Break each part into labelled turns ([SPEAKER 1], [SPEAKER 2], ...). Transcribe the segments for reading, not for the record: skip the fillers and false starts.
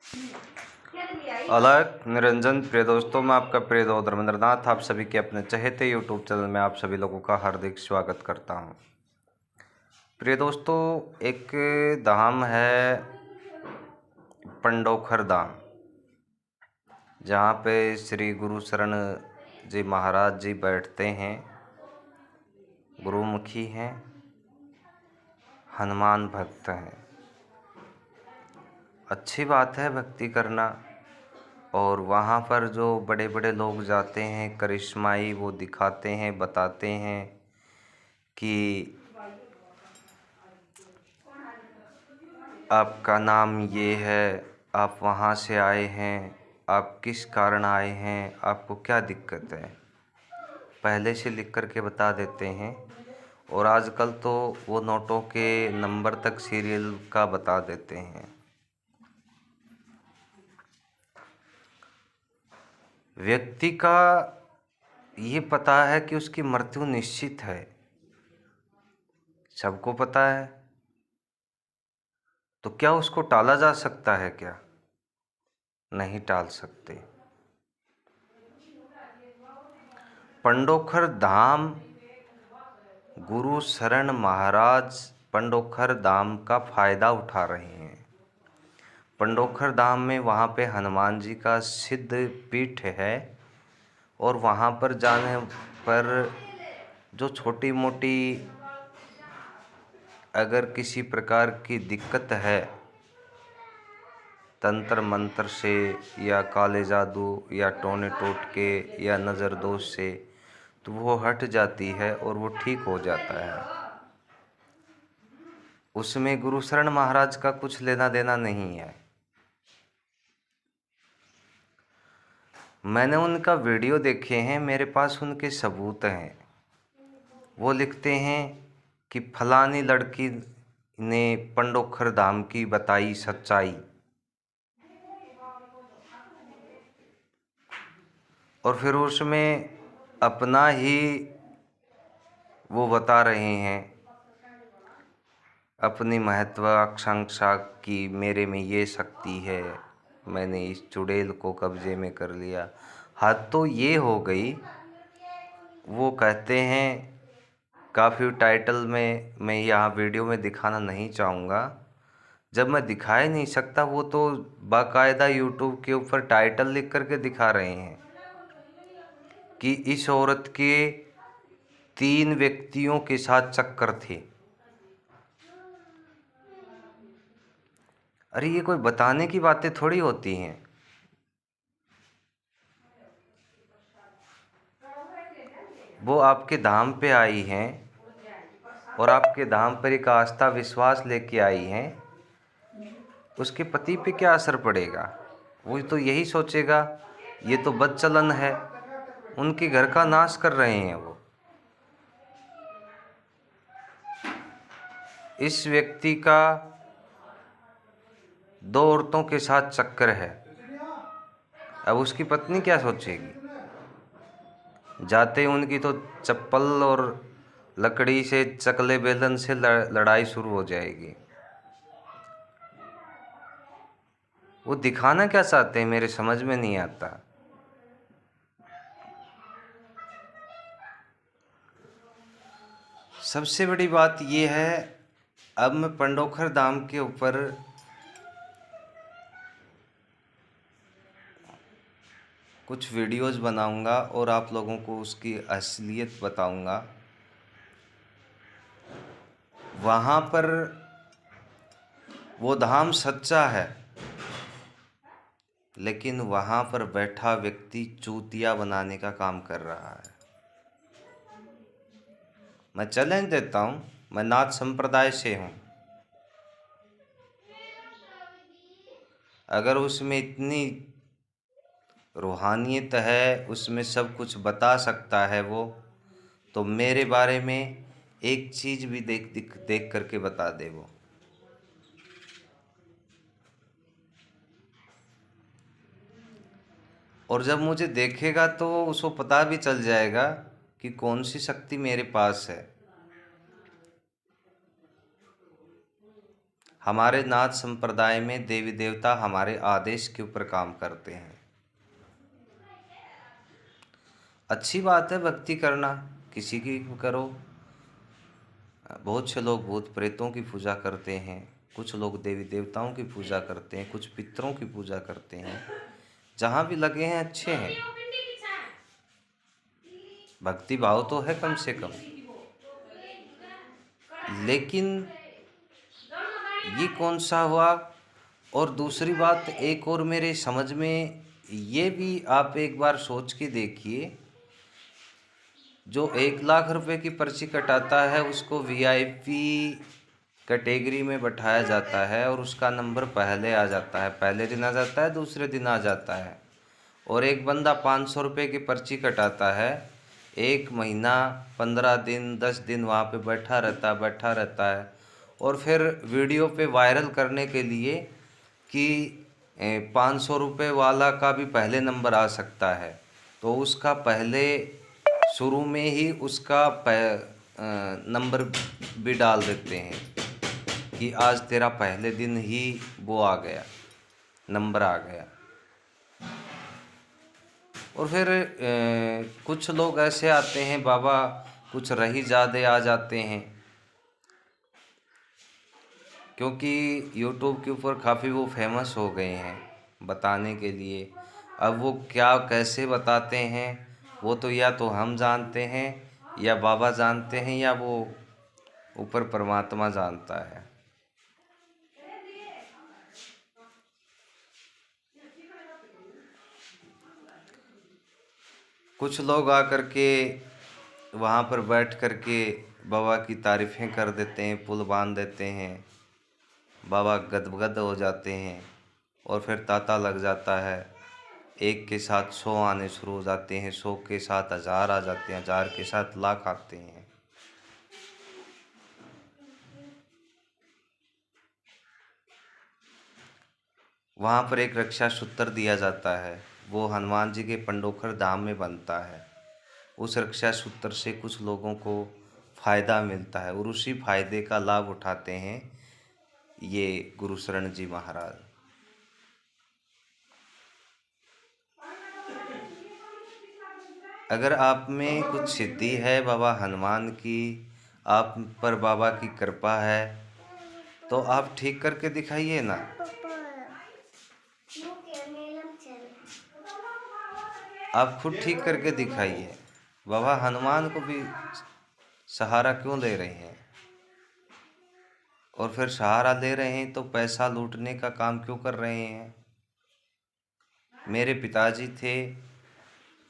[SPEAKER 1] अलग निरंजन प्रिय दोस्तों, मैं आपका प्रिय दोस्त धर्मेंद्रनाथ आप सभी के अपने चहेते यूट्यूब चैनल में आप सभी लोगों का हार्दिक स्वागत करता हूं। प्रिय दोस्तों, एक धाम है पंडोखर धाम, जहां पे श्री गुरु शरण जी महाराज जी बैठते हैं। गुरुमुखी हैं, हनुमान भक्त हैं। अच्छी बात है भक्ति करना, और वहाँ पर जो बड़े बड़े लोग जाते हैं, करिश्माई वो दिखाते हैं, बताते हैं कि आपका नाम ये है, आप वहाँ से आए हैं, आप किस कारण आए हैं, आपको क्या दिक्कत है, पहले से लिख कर के बता देते हैं। और आजकल तो वो नोटों के नंबर तक सीरियल का बता देते हैं। व्यक्ति का ये पता है कि उसकी मृत्यु निश्चित है, सबको पता है, तो क्या उसको टाला जा सकता है? क्या नहीं टाल सकते। पंडोखर धाम, गुरु शरण महाराज पंडोखर धाम का फायदा उठा रहे हैं। पंडोखर धाम में वहाँ पे हनुमान जी का सिद्ध पीठ है, और वहाँ पर जाने पर जो छोटी मोटी अगर किसी प्रकार की दिक्कत है, तंत्र मंत्र से या काले जादू या टोने टोटके या नज़र दोष से, तो वो हट जाती है और वो ठीक हो जाता है। उसमें गुरु शरण महाराज का कुछ लेना देना नहीं है। मैंने उनका वीडियो देखे हैं, मेरे पास उनके सबूत हैं। वो लिखते हैं कि फलानी लड़की ने पंडोखर धाम की बताई सच्चाई, और फिर उसमें अपना ही वो बता रहे हैं, अपनी महत्वाकांक्षा की मेरे में ये शक्ति है, मैंने इस चुड़ैल को कब्जे में कर लिया। हद तो ये हो गई। वो कहते हैं, काफ़ी टाइटल में मैं यहाँ वीडियो में दिखाना नहीं चाहूँगा, जब मैं दिखा ही नहीं सकता, वो तो बाकायदा यूट्यूब के ऊपर टाइटल लिख करके दिखा रहे हैं कि इस औरत के 3 व्यक्तियों के साथ चक्कर थे। अरे ये कोई बताने की बातें थोड़ी होती हैं। वो आपके धाम पे आई हैं और आपके धाम पर एक आस्था विश्वास लेके आई हैं, उसके पति पे क्या असर पड़ेगा? वो तो यही सोचेगा ये तो बदचलन है, उनके घर का नाश कर रहे हैं वो। इस व्यक्ति का 2 औरतों के साथ चक्कर है, अब उसकी पत्नी क्या सोचेगी? जाते उनकी तो चप्पल और लकड़ी से, चकले बेलन से लड़ाई शुरू हो जाएगी। वो दिखाना क्या चाहते हैं, मेरे समझ में नहीं आता। सबसे बड़ी बात ये है, अब मैं पंडोखर धाम के ऊपर कुछ वीडियोस बनाऊंगा और आप लोगों को उसकी असलियत बताऊंगा। वहाँ पर वो धाम सच्चा है, लेकिन वहाँ पर बैठा व्यक्ति चूतिया बनाने का काम कर रहा है। मैं चैलेंज देता हूँ, मैं नाथ संप्रदाय से हूँ, अगर उसमें इतनी रूहानियत है, उसमें सब कुछ बता सकता है वो, तो मेरे बारे में एक चीज़ भी देख करके बता दे वो। और जब मुझे देखेगा तो उसको पता भी चल जाएगा कि कौन सी शक्ति मेरे पास है। हमारे नाथ संप्रदाय में देवी देवता हमारे आदेश के ऊपर काम करते हैं। अच्छी बात है भक्ति करना, किसी की करो। बहुत से लोग भूत प्रेतों की पूजा करते हैं, कुछ लोग देवी देवताओं की पूजा करते हैं, कुछ पितरों की पूजा करते हैं। जहाँ भी लगे हैं अच्छे हैं, भक्ति भाव तो है कम से कम। लेकिन ये कौन सा हुआ। और दूसरी बात एक और मेरे समझ में ये भी आप एक बार सोच के देखिए, जो 1 लाख रुपए की पर्ची कटाता है उसको वीआईपी कैटेगरी में बैठाया जाता है और उसका नंबर पहले आ जाता है, पहले दिन आ जाता है, दूसरे दिन आ जाता है। और एक बंदा 500 रुपये की पर्ची कटाता है, 1 महीना 15 दिन 10 दिन वहाँ पे बैठा रहता है और फिर वीडियो पे वायरल करने के लिए कि 500 रुपये वाला का भी पहले नंबर आ सकता है, तो उसका पहले शुरू में ही उसका नंबर भी डाल देते हैं कि आज तेरा पहले दिन ही वो आ गया, नंबर आ गया। और फिर कुछ लोग ऐसे आते हैं बाबा, कुछ रही ज़्यादा आ जाते हैं, क्योंकि यूट्यूब के ऊपर काफ़ी वो फेमस हो गए हैं बताने के लिए। अब वो क्या कैसे बताते हैं वो तो या तो हम जानते हैं या बाबा जानते हैं या वो ऊपर परमात्मा जानता है। कुछ लोग आकर के वहाँ पर बैठ कर के बाबा की तारीफ़ें कर देते हैं, पुल बांध देते हैं, बाबा गदगद हो जाते हैं और फिर तांता लग जाता है। 1 के साथ 100 आने शुरू हो जाते हैं, 100 के साथ 1000 आ जाते हैं, 1000 के साथ लाख आते हैं। वहाँ पर एक रक्षा सूत्र दिया जाता है, वो हनुमान जी के पंडोखर धाम में बनता है। उस रक्षा सूत्र से कुछ लोगों को फ़ायदा मिलता है और उसी फायदे का लाभ उठाते हैं ये गुरु शरण जी महाराज। अगर आप में कुछ सिद्धि है बाबा हनुमान की, आप पर बाबा की कृपा है, तो आप ठीक करके दिखाइए ना। आप खुद ठीक करके दिखाइए। बाबा हनुमान को भी सहारा क्यों दे रहे हैं, और फिर सहारा दे रहे हैं तो पैसा लूटने का काम क्यों कर रहे हैं। मेरे पिताजी थे,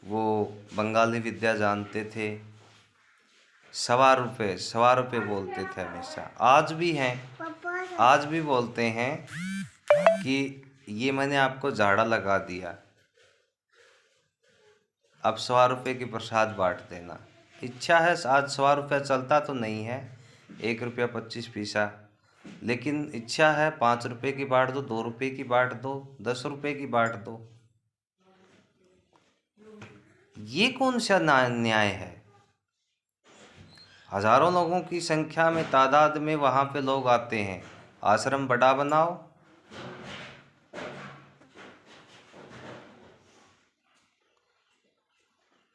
[SPEAKER 1] वो बंगाली विद्या जानते थे, 1.25 रुपये बोलते थे हमेशा, आज भी हैं, आज भी बोलते हैं कि ये मैंने आपको झाड़ा लगा दिया, अब 1.25 की प्रसाद बांट देना। इच्छा है, आज 1.25 चलता तो नहीं है, 1.25 रुपया, लेकिन इच्छा है 5 रुपये की बांट दो, 2 रुपये की बांट दो, 10 रुपये की बांट दो। ये कौन सा न्याय है। हजारों लोगों की संख्या में, तादाद में वहाँ पे लोग आते हैं, आश्रम बड़ा बनाओ।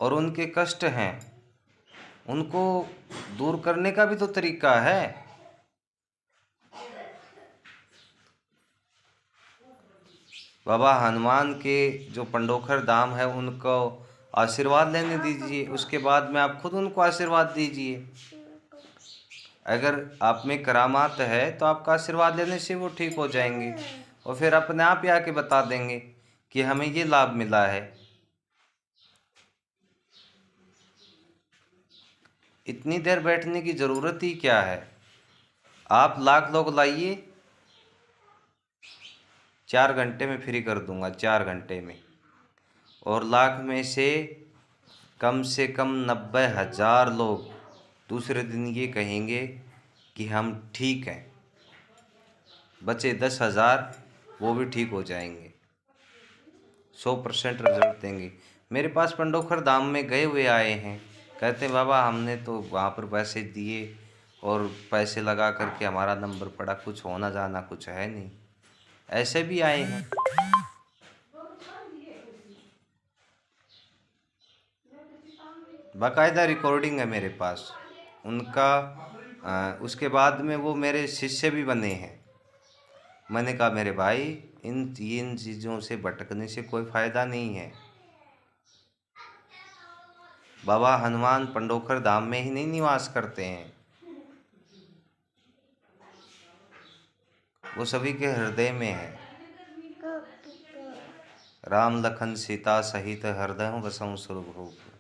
[SPEAKER 1] और उनके कष्ट हैं, उनको दूर करने का भी तो तरीका है। बाबा हनुमान के जो पंडोखर धाम है उनको आशीर्वाद लेने दीजिए, उसके बाद में आप खुद उनको आशीर्वाद दीजिए। अगर आप में करामात है तो आपका आशीर्वाद लेने से वो ठीक हो जाएंगे और फिर अपने आप ही आके बता देंगे कि हमें ये लाभ मिला है। इतनी देर बैठने की ज़रूरत ही क्या है। आप लाख लोग लाइए, 4 घंटे में फ्री कर दूंगा, 4 घंटे में। और लाख में से कम 90,000 लोग दूसरे दिन ये कहेंगे कि हम ठीक हैं। बचे 10,000, वो भी ठीक हो जाएंगे, 100% रिजल्ट देंगे। मेरे पास पंडोखर धाम में गए हुए आए हैं, कहते हैं बाबा हमने तो वहाँ पर पैसे दिए और पैसे लगा करके हमारा नंबर पड़ा, कुछ होना जाना कुछ है नहीं। ऐसे भी आए हैं। बाकायदा रिकॉर्डिंग है मेरे पास उनका। उसके बाद में वो मेरे शिष्य भी बने हैं। मैंने कहा मेरे भाई, इन चीज़ों से भटकने से कोई फ़ायदा नहीं है। बाबा हनुमान पंडोखर धाम में ही नहीं निवास करते हैं, वो सभी के हृदय में है। राम लखन सीता सहित हृदय बसहु सुरभूप।